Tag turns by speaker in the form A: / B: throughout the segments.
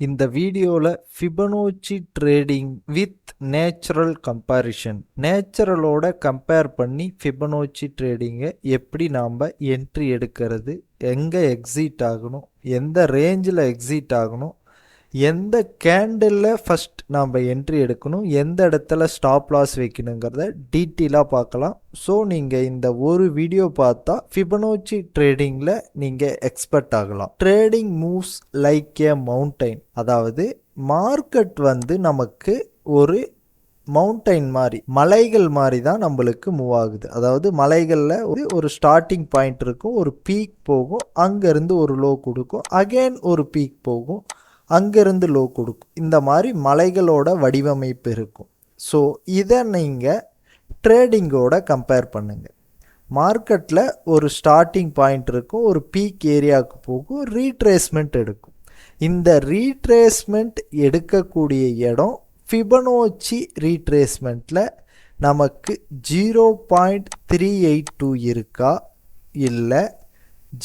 A: இந்த வீடியோவில் Fibonacci trading with natural comparison, நேச்சுரலோட கம்பேர் பண்ணி ஃபிபனோச்சி ட்ரேடிங்கை எப்படி நாம் என்ட்ரி எடுக்கிறது, எங்கே எக்ஸிட் ஆகணும், எந்த ரேஞ்சில் எக்ஸிட் ஆகணும், எந்த கேண்டிலில் ஃபஸ்ட் நாம் என்ட்ரி எடுக்கணும், எந்த இடத்துல ஸ்டாப் லாஸ் வைக்கணுங்கிறத டீட்டெயிலாக பார்க்கலாம். ஸோ நீங்கள் இந்த ஒரு வீடியோ பார்த்தா ஃபிபனோச்சி ட்ரேடிங்கில் நீங்கள் எக்ஸ்பர்ட் ஆகலாம். ட்ரேடிங் மூவ்ஸ் லைக் ஏ மவுண்டைன், அதாவது மார்க்கெட் நமக்கு ஒரு மவுண்டைன் மாதிரி, மலைகள் மாதிரி தான் நம்மளுக்கு மூவ் ஆகுது. அதாவது மலைகளில் ஒரு ஸ்டார்டிங் பாயிண்ட் இருக்கும், ஒரு பீக் போகும், அங்கேருந்து ஒரு லோ கொடுக்கும், அகெயின் ஒரு பீக் போகும், அங்கேருந்து லோ கொடுக்கும். இந்த மாதிரி மலைகளோட வடிவமைப்பு இருக்கும். ஸோ இதை நீங்கள் ட்ரேடிங்கோட கம்பேர் பண்ணுங்கள். மார்க்கெட்டில் ஒரு ஸ்டார்டிங் பாயிண்ட் இருக்கும், ஒரு பீக் ஏரியாவுக்கு போகும், ரீட்ரேஸ்மெண்ட் எடுக்கும். இந்த ரீட்ரேஸ்மெண்ட் எடுக்கக்கூடிய இடம் ஃபிபனோச்சி ரீட்ரேஸ்மெண்ட்டில் நமக்கு 0.382 இருக்கா இல்லை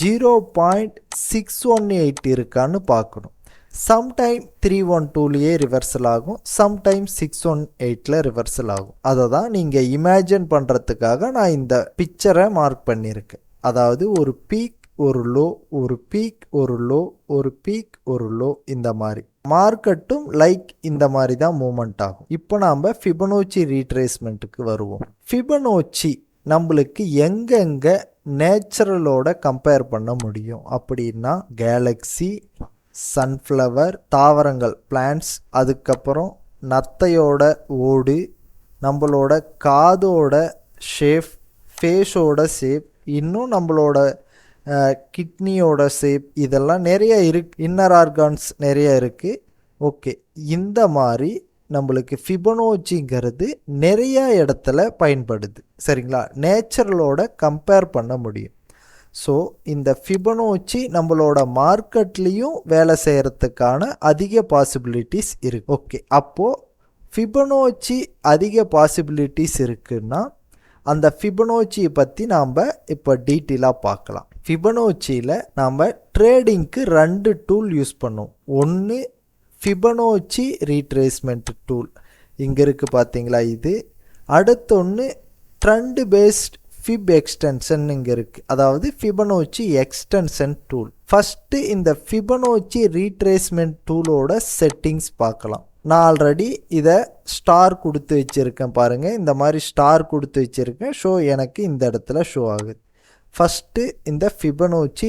A: 0.618 இருக்கான்னு பார்க்கணும். சம்டைம் 312லேயே ரிவர்சல் ஆகும், சம்டைம் 618ல் ரிவர்சல் ஆகும். அதை தான் நீங்கள் இமேஜின் பண்ணுறதுக்காக நான் இந்த பிக்சரை மார்க் பண்ணியிருக்கேன். அதாவது ஒரு பீக், ஒரு லோ, ஒரு பீக், ஒரு லோ, ஒரு பீக், ஒரு லோ, இந்த மாதிரி. மார்க்கெட்டும் லைக் இந்த மாதிரி தான் மூவ்மெண்ட் ஆகும். இப்போ நாம் ஃபிபனோச்சி ரீட்ரேஸ்மெண்ட்டுக்கு வருவோம். ஃபிபனோச்சி நம்மளுக்கு எங்கெங்கே நேச்சுரலோட கம்பேர் பண்ண முடியும் அப்படின்னா, கேலக்ஸி, சன்ஃப்ளவர், தாவரங்கள், பிளான்ட்ஸ், அதுக்கப்புறம் நத்தையோட ஓடு, நம்மளோட காதோட ஷேப், ஃபேஸோட ஷேப், இன்னும் நம்மளோட கிட்னியோட ஷேப், இதெல்லாம் நிறைய இருக்கு, இன்னர் ஆர்கான்ஸ் நிறைய இருக்குது. ஓகே, இந்த மாதிரி நம்மளுக்கு ஃபிபனோச்சிங்கிறது நிறைய இடத்துல பயன்படுது. சரிங்களா? நேச்சுரலோட கம்பேர் பண்ண முடியும். ஸோ இந்த ஃபிபனோச்சி நம்மளோட மார்க்கெட்லேயும் வேலை செய்கிறதுக்கான அதிக பாசிபிலிட்டிஸ் இருக்குது. ஓகே, அப்போது ஃபிபனோச்சி அதிக பாசிபிலிட்டிஸ் இருக்குன்னா அந்த ஃபிபனோச்சியை பற்றி நாம் இப்போ டீட்டெயிலாக பார்க்கலாம். ஃபிபனோச்சியில் நாம் ட்ரேடிங்க்கு 2 டூல் யூஸ் பண்ணுவோம். ஒன்று ஃபிபனோச்சி ரீட்ரேஸ்மெண்ட் டூல், இங்கே இருக்குது பார்த்தீங்களா இது. அடுத்தொன்று ட்ரெண்ட் பேஸ்ட் ஃபிப் எக்ஸ்டென்ஷன் இங்கே இருக்குது, அதாவது ஃபிபனோச்சி எக்ஸ்டென்ஷன் டூல். ஃபஸ்ட்டு இந்த ஃபிபனோச்சி ரீட்ரேஸ்மெண்ட் டூலோட செட்டிங்ஸ் பார்க்கலாம். நான் ஆல்ரெடி இதை ஸ்டார் கொடுத்து வச்சுருக்கேன் பாருங்கள், இந்த மாதிரி ஸ்டார் கொடுத்து வச்சுருக்கேன். ஷோ எனக்கு இந்த இடத்துல ஷோ ஆகுது. ஃபஸ்ட்டு இந்த ஃபிபனோச்சி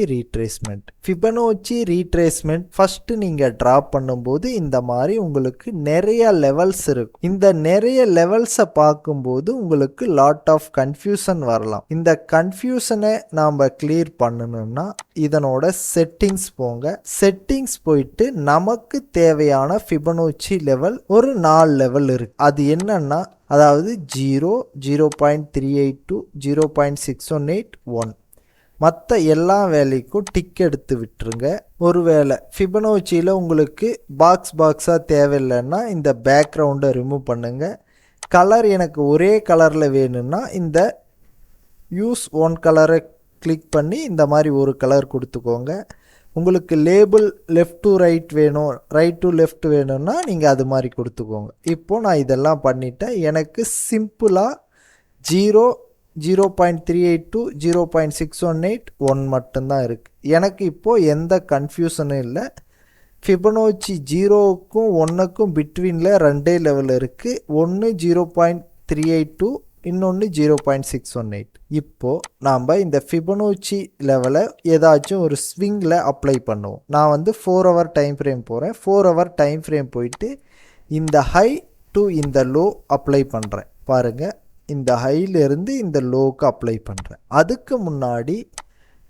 A: ரீட்ரேஸ்மெண்ட் ஃபஸ்ட்டு நீங்கள் ட்ரா பண்ணும்போது இந்த மாதிரி உங்களுக்கு நிறைய லெவல்ஸ் இருக்கும். இந்த நிறைய லெவல்ஸை பார்க்கும்போது உங்களுக்கு லாட் ஆஃப் கன்ஃபியூஷன் வரலாம். இந்த கன்ஃபியூஷனை நாம் கிளியர் பண்ணணும்னா இதனோட செட்டிங்ஸ் போங்க. செட்டிங்ஸ் போயிட்டு நமக்கு தேவையான ஃபிபனோச்சி லெவல் ஒரு 4 லெவல் இருக்குது. அது என்னன்னா, அதாவது 0, 0.382, 0.618, 1. மற்ற எல்லா வேலைக்கும் டிக் எடுத்து விட்டுருங்க. ஒருவேளை ஃபிபனோச்சியில் உங்களுக்கு பாக்ஸாக தேவையில்லைன்னா இந்த பேக்ரவுண்டை ரிமூவ் பண்ணுங்கள். கலர் எனக்கு ஒரே கலரில் வேணும்னா இந்த யூஸ் ஒன் கலரை கிளிக் பண்ணி இந்த மாதிரி ஒரு கலர் கொடுத்துக்கோங்க. உங்களுக்கு லேபிள் லெஃப்ட் டு ரைட் வேணும், ரைட் டு லெஃப்ட் வேணும்னா நீங்கள் அது மாதிரி கொடுத்துக்கோங்க. இப்போது நான் இதெல்லாம் பண்ணிட்டேன். எனக்கு சிம்பிளாக 0, 0.382, 0.618, 1 மட்டும்தான் இருக்குது. எனக்கு இப்போது எந்த கன்ஃபியூஷனும் இல்லை. ஃபிபனோச்சி 0க்கும் 1க்கும் பிட்வீனில் 2 லெவல் இருக்குது. ஒன்று 0.382, இன்னொன்று 0.618. இப்போது நாம் இந்த ஃபிபனோச்சி லெவலை ஏதாச்சும் ஒரு ஸ்விங்கில் அப்ளை பண்ணுவோம். நான் 4 ஹவர் டைம் ஃப்ரேம் போகிறேன். 4 ஹவர் டைம் ஃப்ரேம் போயிட்டு இந்த ஹை டு இந்த லோ அப்ளை பண்ணுறேன். பாருங்கள், இந்த ஹையிலேருந்து இந்த லோவுக்கு அப்ளை பண்ணுறேன். அதுக்கு முன்னாடி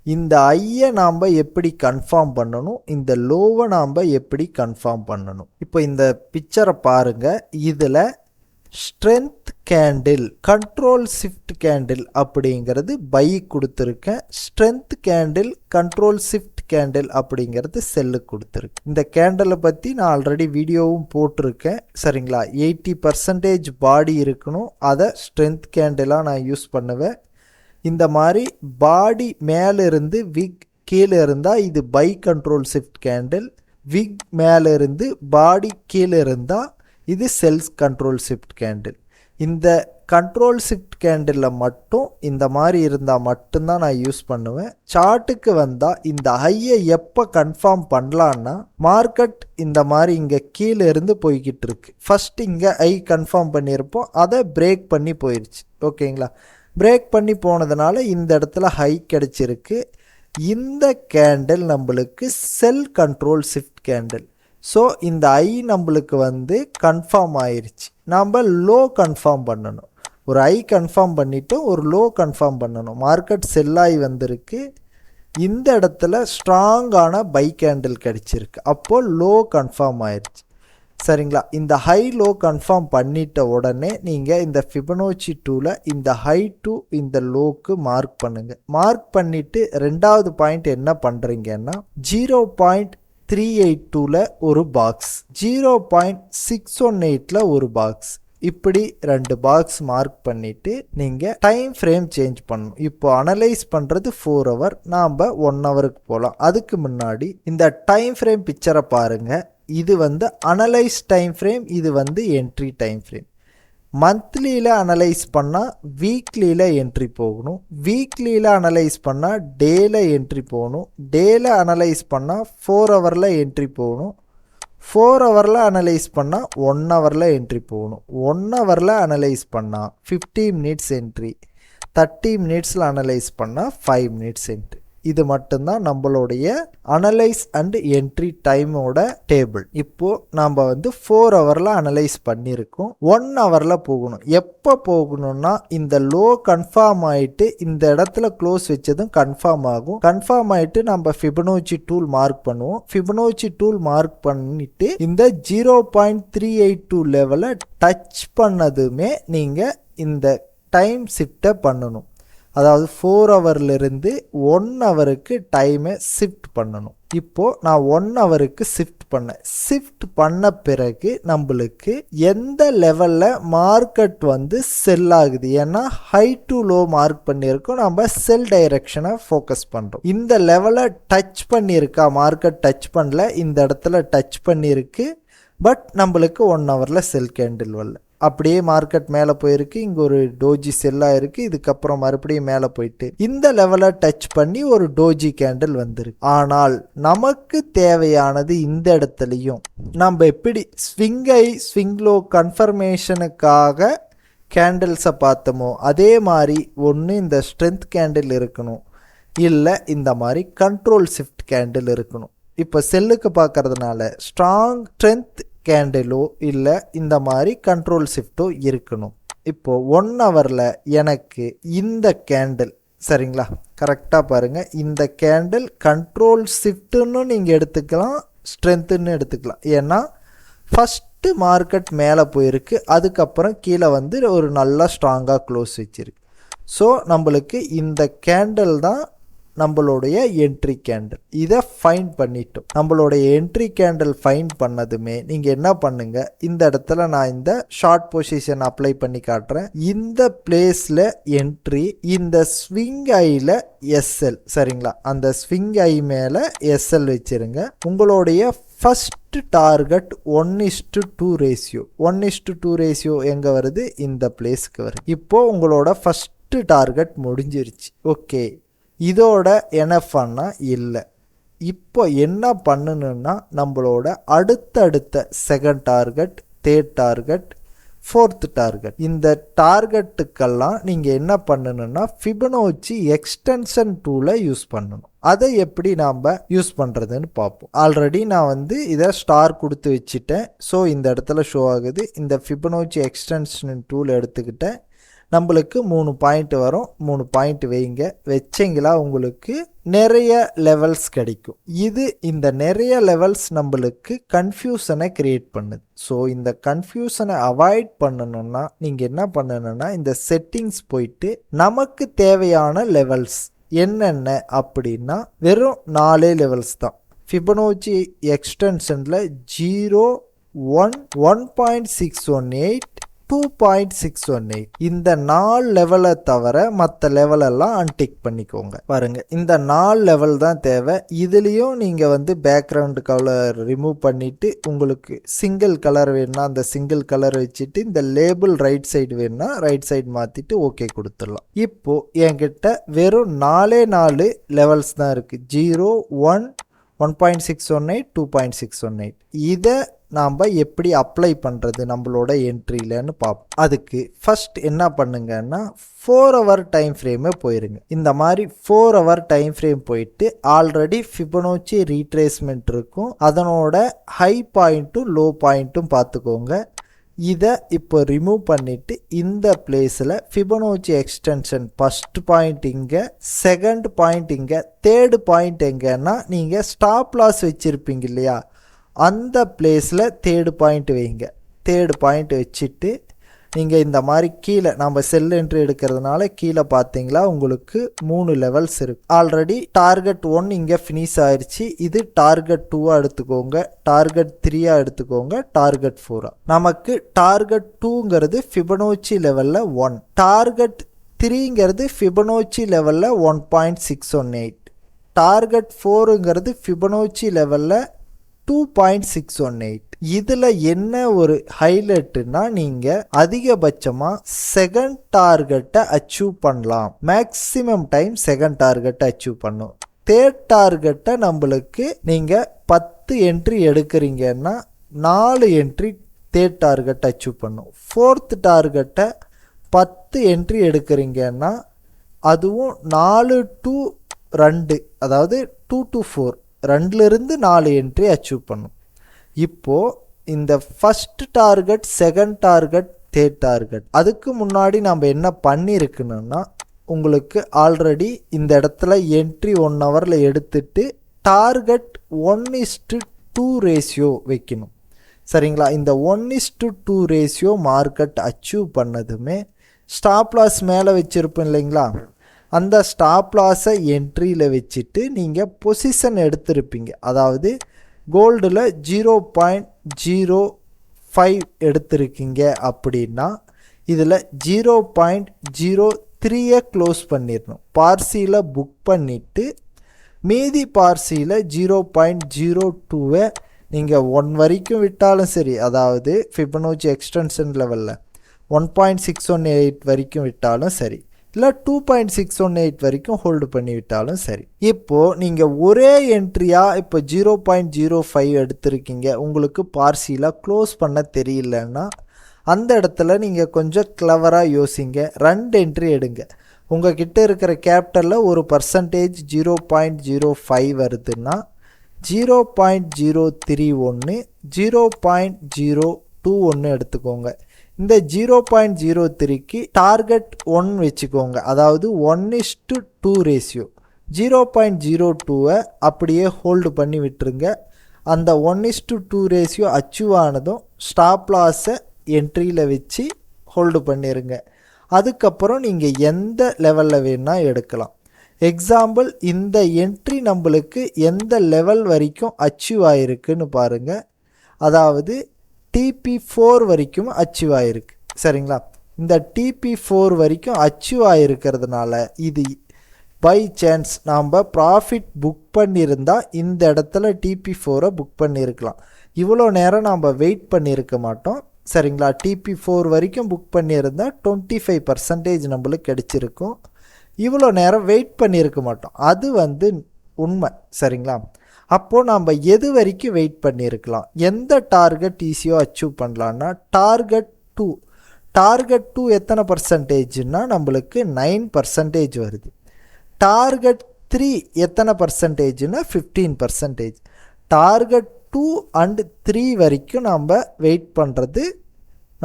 A: இந்த ஐயை நாம் எப்படி கன்ஃபார்ம் பண்ணணும், இந்த லோவை நாம் எப்படி கன்ஃபார்ம் பண்ணணும். இப்போ இந்த பிக்சரை பாருங்கள். இதில் strength candle, control shift candle அப்படிங்கிறது பை கொடுத்துருக்கேன். Strength candle, control shift candle அப்படிங்கிறது செல்லு கொடுத்துருக்கு. இந்த கேண்டிலை பற்றி நான் ஆல்ரெடி வீடியோவும் போட்டிருக்கேன். சரிங்களா? 80% பாடி இருக்கணும், அதை ஸ்ட்ரென்த் கேண்டிலாக நான் யூஸ் பண்ணுவேன். இந்த மாதிரி பாடி மேலே இருந்து விக் கீழே இருந்தால் இது பை கண்ட்ரோல் ஷிஃப்ட் கேண்டில், விக் மேலே இருந்து பாடி கீழே இருந்தால் இது செல்ஸ் கண்ட்ரோல் ஷிஃப்ட் கேண்டில். இந்த கண்ட்ரோல் ஷிஃப்ட் கேண்டிலில் மட்டும் இந்த மாதிரி இருந்தால் மட்டும்தான் நான் யூஸ் பண்ணுவேன். சார்ட்டுக்கு வந்தால் இந்த ஹையை எப்போ கன்ஃபார்ம் பண்ணலான்னா மார்க்கெட் இந்த மாதிரி இங்கே கீழே இருந்து போய்கிட்டு இருக்கு. ஃபர்ஸ்ட் இங்கே ஹை கன்ஃபார்ம் பண்ணியிருப்போம், அதை பிரேக் பண்ணி போயிடுச்சு. ஓகேங்களா, பிரேக் பண்ணி போனதுனால இந்த இடத்துல ஹை கிடச்சிருக்கு. இந்த கேண்டில் நம்மளுக்கு செல் கண்ட்ரோல் ஷிஃப்ட் கேண்டில். ஸோ இந்த ஐ நம்மளுக்கு வந்து கன்ஃபார்ம் ஆயிடுச்சு. நாம் லோ கன்ஃபார்ம் பண்ணணும். ஒரு ஐ கன்ஃபார்ம் பண்ணிவிட்டு ஒரு லோ கன்ஃபார்ம் பண்ணணும். மார்க்கெட் செல்லாகி வந்திருக்கு, இந்த இடத்துல ஸ்ட்ராங்கான பை கேண்டில் கிடச்சிருக்கு, அப்போது லோ கன்ஃபார்ம் ஆயிடுச்சு. சரிங்களா, இந்த ஹை லோ கன்ஃபார்ம் பண்ணிட்ட உடனே நீங்கள் இந்த ஃபிபனோச்சி டூவில் இந்த ஹை டு இந்த லோக்கு மார்க் பண்ணுங்கள். மார்க் பண்ணிவிட்டு ரெண்டாவது பாயிண்ட் என்ன பண்ணுறீங்கன்னா 0.382 ஒரு பாக்ஸ், 0.618 ஒரு பாக்ஸ், இப்படி 2 பாக்ஸ் மார்க் பண்ணிவிட்டு நீங்கள் டைம் ஃப்ரேம் சேஞ்ச் பண்ணணும். இப்போ அனலைஸ் பண்ணுறது 4 ஹவர், நாம் 1 ஹவருக்கு போகலாம். அதுக்கு முன்னாடி இந்த டைம் ஃப்ரேம் பிக்சரை பாருங்கள். இது வந்து அனலைஸ் டைம் ஃப்ரேம், இது வந்து என்ட்ரி டைம் ஃப்ரேம். மந்த்லியில் அனலைஸ் பண்ணால் வீக்லியில் என்ட்ரி போகணும், வீக்லியில் அனலைஸ் பண்ணால் டேயில் என்ட்ரி போகணும், டேயில் அனலைஸ் பண்ணால் 4 ஹவரில் என்ட்ரி போகணும், 4 ஹவரில் அனலைஸ் பண்ணால் 1 ஹவரில் என்ட்ரி போகணும், 1 ஹவரில் அனலைஸ் பண்ணால் 50 மினிட்ஸ் என்ட்ரி, 30 மினிட்ஸில் அனலைஸ் பண்ணால் 5 மினிட்ஸ் என்ட்ரி. இது மட்டும்தான் நம்மளுடைய அனலைஸ் அண்ட் என்ட்ரி டைமோட டேபிள். இப்போது நாம் வந்து 4 ஹவரில் அனலைஸ் பண்ணியிருக்கோம், 1 ஹவரில் போகணும். எப்போ போகணும்னா இந்த லோ கன்ஃபார்ம் ஆகிட்டு இந்த இடத்துல க்ளோஸ் வச்சதும் கன்ஃபார்ம் ஆகும். கன்ஃபார்ம் ஆகிட்டு நம்ம ஃபிபனோச்சி டூல் மார்க் பண்ணுவோம். ஃபிபனோச்சி டூல் மார்க் பண்ணிட்டு இந்த 0.382 லெவலை டச் பண்ணதுமே நீங்கள் இந்த டைம் ஷிஃப்டை பண்ணணும். அதாவது 4 ஹவர்லேருந்து 1 ஹவருக்கு டைமை ஷிஃப்ட் பண்ணணும். இப்போது நான் 1 ஹவருக்கு ஷிஃப்ட் பண்ணேன். ஷிஃப்ட் பண்ண பிறகு நம்மளுக்கு எந்த லெவலில் மார்க்கெட் வந்து செல் ஆகுது, ஏன்னா ஹை டு லோ மார்க் பண்ணியிருக்கோம், நம்ம செல் டைரெக்ஷனை ஃபோக்கஸ் பண்ணுறோம். இந்த லெவலை டச் பண்ணியிருக்கா, மார்க்கெட் டச் பண்ணல, இந்த இடத்துல டச் பண்ணியிருக்கு, பட் நம்மளுக்கு 1 ஹவரில் செல் கேண்டில் வரல. அப்படியே மார்க்கெட் மேலே போயிருக்கு, இங்கே ஒரு டோஜி செல்லாக இருக்குது, இதுக்கப்புறம் மறுபடியும் மேலே போயிட்டு இந்த லெவலை டச் பண்ணி ஒரு டோஜி கேண்டில் வந்துருக்கு. ஆனால் நமக்கு தேவையானது இந்த இடத்துலையும் நம்ம எப்படி ஸ்விங் லோ கன்ஃபர்மேஷனுக்காக கேண்டில்ஸை பார்த்தோமோ அதே மாதிரி ஒன்று இந்த ஸ்ட்ரென்த் கேண்டில் இருக்கணும், இல்லை இந்த மாதிரி கண்ட்ரோல் ஷிஃப்ட் கேண்டில் இருக்கணும். இப்போ செல்லுக்கு பார்க்கறதுனால ஸ்ட்ராங் ஸ்ட்ரென்த் கேண்டிலோ இல்லை இந்த மாதிரி கண்ட்ரோல் ஷிஃப்ட்டோ இருக்கணும். இப்போது 1 ஹவரில் எனக்கு இந்த கேண்டில், சரிங்களா, கரெக்டாக பாருங்கள், இந்த கேண்டில் கண்ட்ரோல் ஷிஃப்ட்டுன்னு நீங்கள் எடுத்துக்கலாம், ஸ்ட்ரென்த்துன்னு எடுத்துக்கலாம். ஏன்னா ஃபஸ்ட்டு மார்க்கெட் மேலே போயிருக்கு, அதுக்கப்புறம் கீழே வந்து ஒரு நல்லா ஸ்ட்ராங்காக க்ளோஸ் வச்சிருக்கு. ஸோ நம்மளுக்கு இந்த கேண்டில் தான் நம்மளுடைய என்ட்ரி கேண்டில். இதை ஃபைன் பண்ணிட்டோம். நம்மளுடைய என்ட்ரி கேண்டில் ஃபைன் பண்ணதுமே நீங்கள் என்ன பண்ணுங்க, இந்த இடத்துல நான் இந்த ஷார்ட் பொசிஷன் அப்ளை பண்ணி காட்டுறேன். இந்த பிளேஸில் என்ட்ரி, இந்த ஸ்விங் ஐயில் எஸ்எல், சரிங்களா, அந்த ஸ்விங் ஐ மேலே எஸ்எல் வச்சிருங்க. உங்களுடைய ஃபர்ஸ்ட் டார்கெட் 1:2 ரேஷியோ. 1:2 ரேஷியோ எங்கே வருது, இந்த பிளேஸ்க்கு வருது. இப்போது உங்களோட ஃபர்ஸ்ட் டார்கெட் முடிஞ்சிருச்சு. ஓகே, இதோட என்எஃப்னா இல்லை. இப்போ என்ன பண்ணணும்னா நம்மளோட அடுத்தடுத்த second target, third target, fourth target, இந்த டார்கெட்டுக்கெல்லாம் நீங்கள் என்ன பண்ணணும்னா ஃபிபனோச்சி எக்ஸ்டென்ஷன் டூலை யூஸ் பண்ணணும். அதை எப்படி நாம் யூஸ் பண்ணுறதுன்னு பார்ப்போம். ஆல்ரெடி நான் வந்து இதை ஸ்டார் கொடுத்து வச்சுட்டேன். ஸோ இந்த இடத்துல ஷோ ஆகுது. இந்த ஃபிபனோச்சி எக்ஸ்டென்ஷன் டூல் எடுத்துக்கிட்டேன். நம்மளுக்கு 3 பாயிண்ட் வரும். 3 பாயிண்ட் வைங்க. வச்சிங்களா உங்களுக்கு நிறைய லெவல்ஸ் கிடைக்கும். இந்த நிறைய லெவல்ஸ் நம்மளுக்கு கன்ஃபியூஷனை கிரியேட் பண்ணுது. ஸோ இந்த கன்ஃபியூஷனை அவாய்ட் பண்ணணும்னா நீங்கள் என்ன பண்ணணும்னா இந்த செட்டிங்ஸ் போயிட்டு நமக்கு தேவையான லெவல்ஸ் என்னென்ன அப்படின்னா வெறும் 4 லெவல்ஸ் தான். ஃபிபனோச்சி எக்ஸ்டென்ஷனில் 0, 1, 1.618, 2.618. இந்த 4 லெவலை தவிர மற்ற லெவலெல்லாம் அன்டிக் பண்ணிக்கோங்க. பாருங்க, இந்த 4 லெவல் தான் தேவை. இதுலேயும் நீங்கள் வந்து பேக்ரவுண்டு கலர் ரிமூவ் பண்ணிவிட்டு உங்களுக்கு சிங்கிள் கலர் வேணும்னா அந்த சிங்கிள் கலர் வச்சுட்டு இந்த லேபிள் ரைட் சைடு வேணும்னா ரைட் சைடு மாற்றிட்டு ஓகே கொடுத்துடலாம். இப்போது என்கிட்ட வெறும் 4 லெவல்ஸ் தான் இருக்குது. 0, 1, 1.618, 2.618. இதை நாம் எப்படி அப்ளை பண்ணுறது நம்மளோட என்ட்ரியிலன்னு பார்ப்போம். அதுக்கு ஃபஸ்ட் என்ன பண்ணுங்கன்னா 4 hour டைம் ஃப்ரேமே போயிருங்க. இந்த மாதிரி 4 hour டைம் ஃப்ரேம் போயிட்டு ஆல்ரெடி ஃபிபனோச்சி ரீட்ரேஸ்மெண்ட் இருக்கும், அதனோட ஹை பாயிண்ட்டும் லோ பாயிண்ட்டும் பார்த்துக்கோங்க. இதை இப்போ ரிமூவ் பண்ணிவிட்டு இந்த பிளேஸில் ஃபிபனோச்சி எக்ஸ்டென்ஷன் ஃபஸ்ட் பாயிண்ட் இங்கே, செகண்ட் பாயிண்ட் இங்கே, தேர்டு பாயிண்ட் எங்கன்னா நீங்கள் ஸ்டாப் லாஸ் வச்சுருப்பீங்க இல்லையா, அந்த பிளேஸில் தேர்டு பாயிண்ட் வைங்க. தேர்டு பாயிண்ட் வச்சுட்டு நீங்கள் இந்த மாதிரி கீழே நம்ம செல் என்ட்ரி எடுக்கிறதுனால கீழே பார்த்தீங்களா உங்களுக்கு 3 லெவல்ஸ் இருக்குது. ஆல்ரெடி டார்கெட் 1 இங்கே ஃபினிஷ் ஆயிடுச்சு. இது டார்கெட் 2 எடுத்துக்கோங்க, டார்கெட் 3 எடுத்துக்கோங்க, டார்கெட் 4. நமக்கு டார்கெட் 2ங்கிறது ஃபிபனோச்சி லெவலில் 1, டார்கெட் 3ங்கிறது ஃபிபனோச்சி லெவலில் 1.618, டார்கெட் 4ங்கிறது ஃபிபனோச்சி லெவலில் 2.618. இதில் என்ன ஒரு ஹைலைட்டுன்னா நீங்கள் அதிகபட்சமாக செகண்ட் டார்கெட்டை அச்சீவ் பண்ணலாம். மேக்ஸிமம் டைம் செகண்ட் டார்கெட்டை அச்சீவ் பண்ணும். தேர்ட் டார்கெட்டை நம்மளுக்கு நீங்கள் 10 என்ட்ரி எடுக்கிறீங்கன்னா 4 என்ட்ரி தேர்ட் டார்கெட்டை அச்சீவ் பண்ணும். ஃபோர்த் டார்கெட்டை 10 என்ட்ரி எடுக்கிறீங்கன்னா அதுவும் 4 to 2, அதாவது 2 to 4, 2லிருந்து 4 என்ட்ரி அச்சீவ் பண்ணும். இப்போது இந்த first target, second target, third target, அதுக்கு முன்னாடி நம்ம என்ன பண்ணியிருக்கணும்னா உங்களுக்கு ஆல்ரெடி இந்த இடத்துல என்ட்ரி 1 ஹவரில் எடுத்துட்டு டார்கெட் 1:2 ரேஷியோ வைக்கணும். சரிங்களா? இந்த 1:2 ரேஷியோ மார்க்கெட் அச்சீவ் பண்ணதுமே ஸ்டாப் லாஸ் மேலே வச்சுருப்போம் இல்லைங்களா, அந்த ஸ்டாப் லாஸை என்ட்ரியில் வச்சுட்டு நீங்கள் பொசிஷன் எடுத்திருப்பீங்க. அதாவது கோல்டில் 0.05 எடுத்திருக்கீங்க அப்படின்னா இதில் 0.03 க்ளோஸ் பண்ணிடணும். பார்சியில் புக் பண்ணிவிட்டு மீதி பார்சியில் 0.02 நீங்கள் 1 வரைக்கும் விட்டாலும் சரி, அதாவது ஃபிபனோச்சி எக்ஸ்டென்ஷன் லெவலில் 1.618 வரைக்கும் விட்டாலும் சரி, இல்லை 2.618 வரைக்கும் ஹோல்டு பண்ணி விட்டாலும் சரி. இப்போது நீங்கள் ஒரே என்ட்ரியாக இப்போ 0.05 எடுத்திருக்கீங்க, உங்களுக்கு பார்சியில் க்ளோஸ் பண்ண தெரியலன்னா அந்த இடத்துல நீங்கள் கொஞ்சம் கிளவராக யோசிங்க. 2 என்ட்ரி எடுங்க. உங்கள் கிட்டே இருக்கிற கேபிட்டலில் ஒரு பர்சன்டேஜ் 0.05 வருதுன்னா 0.031, 0.021 எடுத்துக்கோங்க. இந்த 0.03க்கு டார்கெட் 1 வச்சுக்கோங்க, அதாவது 1:2 ரேஷியோ. 0.02 அப்படியே ஹோல்டு பண்ணி விட்டுருங்க. அந்த 1:2 ரேஷியோ அச்சீவ் ஆனதும் ஸ்டாப் லாஸை என்ட்ரியில் வச்சு ஹோல்டு பண்ணிடுங்க. அதுக்கப்புறம் நீங்கள் எந்த லெவலில் வேணால் எடுக்கலாம். எக்ஸாம்பிள், இந்த என்ட்ரி நம்மளுக்கு எந்த லெவல் வரைக்கும் அச்சீவ் ஆகிருக்குன்னு பாருங்கள். அதாவது TP4 வரைக்கும் அச்சீவ் ஆகிருக்கு. சரிங்களா? இந்த TP4 வரைக்கும் அச்சீவ் ஆகிருக்கிறதுனால இது பை சான்ஸ் நாம் ப்ராஃபிட் புக் பண்ணியிருந்தால் இந்த இடத்துல TP4 புக் பண்ணியிருக்கலாம். இவ்வளோ நேரம் நாம் வெயிட் பண்ணியிருக்க மாட்டோம். சரிங்களா? TP4 வரைக்கும் புக் பண்ணியிருந்தால் 25% நம்மளுக்கு கிடைச்சிருக்கும். இவ்வளோ நேரம் வெயிட் பண்ணியிருக்க மாட்டோம். அது உண்மை. சரிங்களா? அப்போது நம்ம எது வரைக்கும் வெயிட் பண்ணியிருக்கலாம், எந்த டார்கெட் ஈஸியோ அச்சீவ் பண்ணலான்னா டார்கெட் 2. டார்கெட் 2 எத்தனை பர்சன்டேஜ்னா நம்மளுக்கு 9% வருது. டார்கெட் 3 எத்தனை பர்சன்டேஜ்னா 15%. டார்கெட் 2 and 3 வரைக்கும் நம்ம வெயிட் பண்ணுறது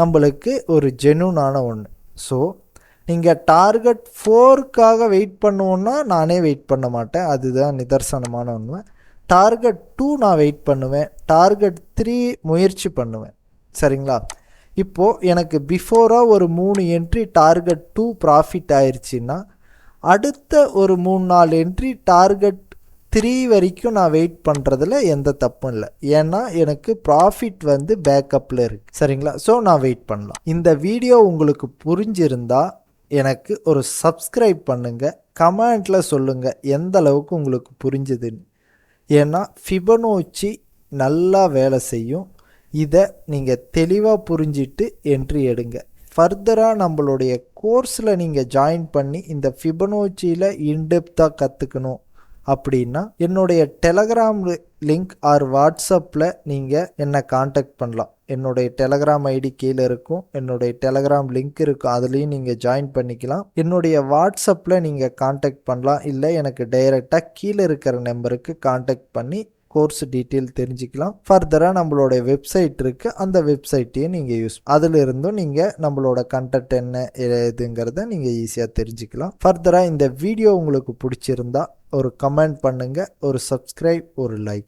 A: நம்மளுக்கு ஒரு ஜெனுனான ஒன்று. ஸோ நீங்கள் டார்கெட் 4க்காக வெயிட் பண்ணுவோன்னா நானே வெயிட் பண்ண மாட்டேன், அதுதான் நிதர்சனமான உண்மை. டார்கெட் 2 நான் வெயிட் பண்ணுவேன், டார்கெட் 3 முயற்சி பண்ணுவேன். சரிங்களா? இப்போது எனக்கு பிஃபோராக ஒரு 3 என்ட்ரி டார்கெட் 2 ப்ராஃபிட் ஆயிடுச்சுன்னா அடுத்த ஒரு 3-4 என்ட்ரி டார்கெட் 3 வரைக்கும் நான் வெயிட் பண்ணுறதுல எந்த தப்பும் இல்லை. ஏன்னா எனக்கு ப்ராஃபிட் வந்து பேக்கப்பில் இருக்குது. சரிங்களா? ஸோ நான் வெயிட் பண்ணலாம். இந்த வீடியோ உங்களுக்கு புரிஞ்சிருந்தா எனக்கு ஒரு சப்ஸ்கிரைப் பண்ணுங்கள். கமெண்ட்டில் சொல்லுங்கள் எந்த அளவுக்கு உங்களுக்கு புரிஞ்சுதுன்னு. ஏன்னா ஃபிபனோச்சி நல்லா வேலை செய்யும். இதை நீங்கள் தெளிவாக புரிஞ்சிட்டு என்ட்ரி எடுங்க. ஃபர்தராக நம்மளுடைய கோர்ஸில் நீங்கள் ஜாயின் பண்ணி இந்த ஃபிபனோச்சியில் இன்டெப்த்தாக கற்றுக்கணும் அப்படின்னா என்னுடைய டெலகிராம் லிங்க் ஆர் வாட்ஸ்அப்பில் நீங்கள் என்னை காண்டாக்ட் பண்ணலாம். என்னுடைய டெலகிராம் ஐடி கீழே இருக்கும், என்னுடைய டெலகிராம் லிங்க் இருக்கும், அதுலேயும் நீங்கள் ஜாயின் பண்ணிக்கலாம். என்னுடைய வாட்ஸ்அப்பில் நீங்கள் காண்டாக்ட் பண்ணலாம். இல்லை எனக்கு டைரெக்டாக கீழே இருக்கிற நம்பருக்கு காண்டாக்ட் பண்ணி கோர்ஸ் டீட்டெயில் தெரிஞ்சுக்கலாம். ஃபர்தராக நம்மளோட வெப்சைட் இருக்குது, அந்த வெப்சைட்டையும் நீங்கள் அதிலிருந்தும் நீங்கள் நம்மளோட கண்டென்ட் என்ன எதுங்கிறத நீங்கள் ஈஸியாக தெரிஞ்சுக்கலாம். ஃபர்தராக இந்த வீடியோ உங்களுக்கு பிடிச்சிருந்தா ஒரு கமெண்ட் பண்ணுங்கள், ஒரு சப்ஸ்கிரைப், ஒரு லைக்.